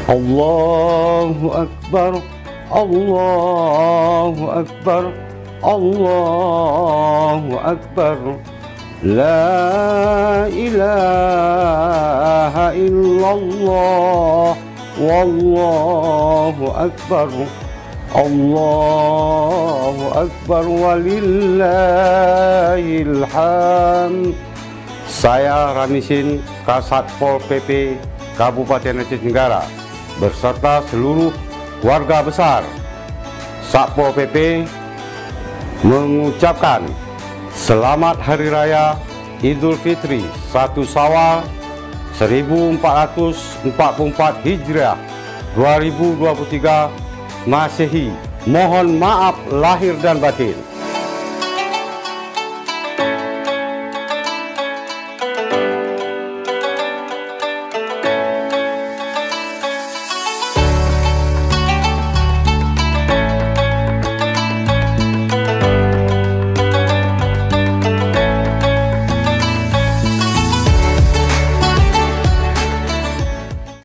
Allahu Akbar, Allahu Akbar, Allahu Akbar. La ilaha illallah, wallahu akbar. Allahu Akbar walillahil hamd. Saya Ramisin, Kasatpol PP Kabupaten Aceh Tenggara beserta seluruh warga besar Satpol PP mengucapkan Selamat Hari Raya Idul Fitri 1 Syawal 1444 Hijriah 2023 Masehi. Mohon maaf lahir dan batin.